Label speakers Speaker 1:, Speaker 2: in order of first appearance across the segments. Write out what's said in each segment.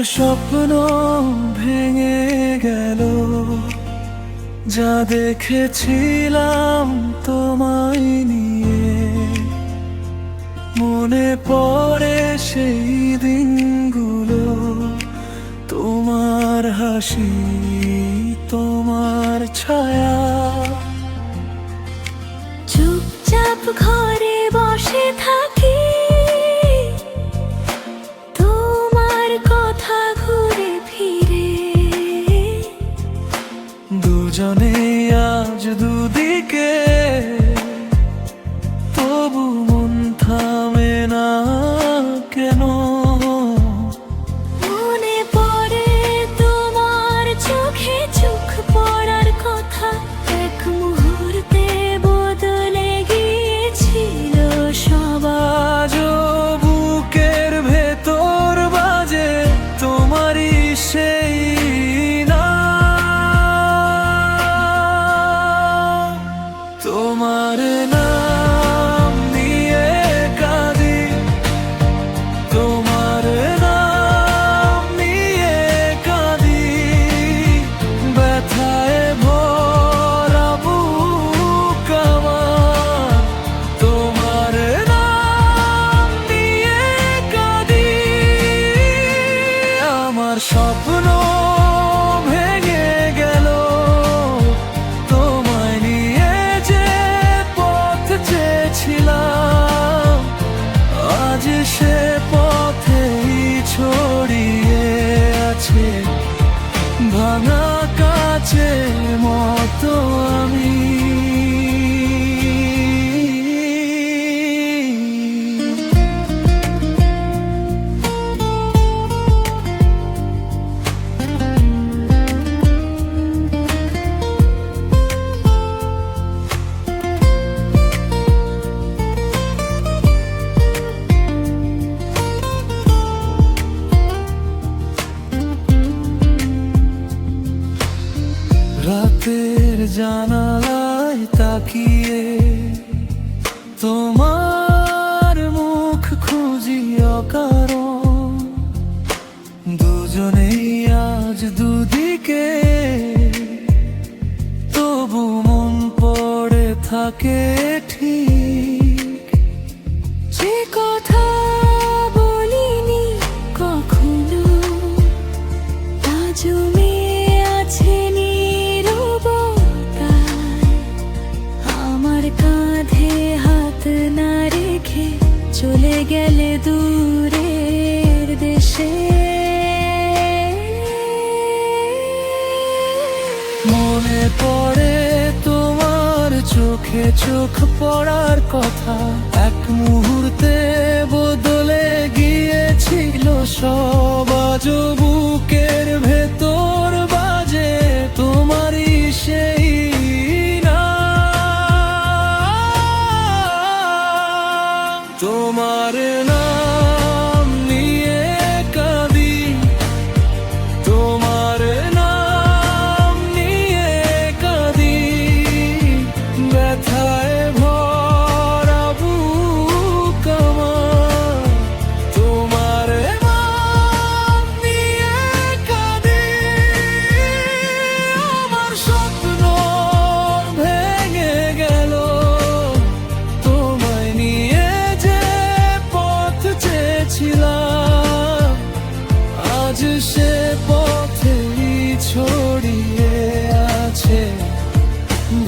Speaker 1: স্বপ্ন ভেঙে গেল, যা দেখেছিলাম তোমায় নিয়ে। মনে পড়ে সেই দিনগুলো, তোমার হাসি, তোমার ছায়া।
Speaker 2: চুপচাপ ঘরে বসে থাকি, তোমার কথা ঘুরে ফিরে।
Speaker 1: দুজনে আজ দুদিকে, তবু মন থামে না কেন?
Speaker 2: মনে পড়ে তোমার চোখে চোখ পড়ার কথা, এক মুহূর্তে বদলে গিয়েছিল সব।
Speaker 1: আজও বুকের ভেতর বাজে তোমারই সেই নাম। তোমার নাম নিয়ে কাঁদি, তোমার নাম নিয়ে কাঁদি। ব্যথায় ভরা বুক আমার, তোমার নাম নিয়ে কাঁদি। আমার স্বপ্ন ভেঙে গেল, তোমায় নিয়ে যে পথ চেয়েছিলাম। আজ সে পথেই ছড়িয়ে আছে ভাঙা কাচের মতো আমি। রাতের জানালায় তাকিয়ে তোমার মুখ খুঁজি অকারণ। দুজনেই আজ দুদিকে, তবু মন পড়ে থাকে ঠিক।
Speaker 2: যে কথা বলিনি কখনো, আজও মেয়ে আছে নীরবতায়। আমার কাঁধে হাত না রেখে চলে গেলে দূরের দেশে।
Speaker 1: মনে পড়ে তোমার চোখে চোখ পড়ার কথা, এক মুহূর্তে বদলে গিয়েছিল সব। আজও বুকের ভেতর বাজে তোমারই সেই নাম। তোমার নাম নিয়ে কাঁদি, তোমার নাম নিয়ে কাঁদি। ব্যথায় ভরা বুক আমার, তোমার নাম নিয়ে কাঁদি। আমার স্বপ্ন ভেঙে গেল, তোমায় নিয়ে যে পথ চেয়েছিলাম। আজ সে পথেই ছড়িয়ে আছে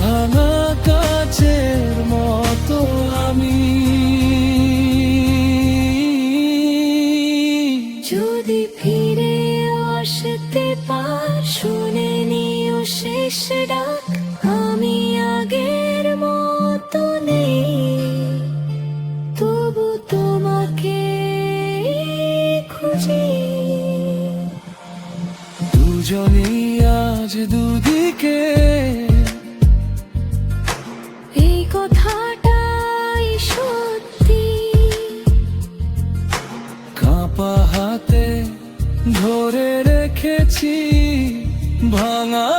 Speaker 1: ভাঙা কাচের মতো আমি।
Speaker 2: যদি ফিরে আসতে পার, শুনে নিও শেষ ডাক। আমি আগের মতো নেই, তবু তোমাকে খুঁজি।
Speaker 1: দুজনেই আজ দুদিকে,
Speaker 2: এই কথাটাই সত্যি।
Speaker 1: কাঁপা হাতে ধরে রেখেছি ভাঙা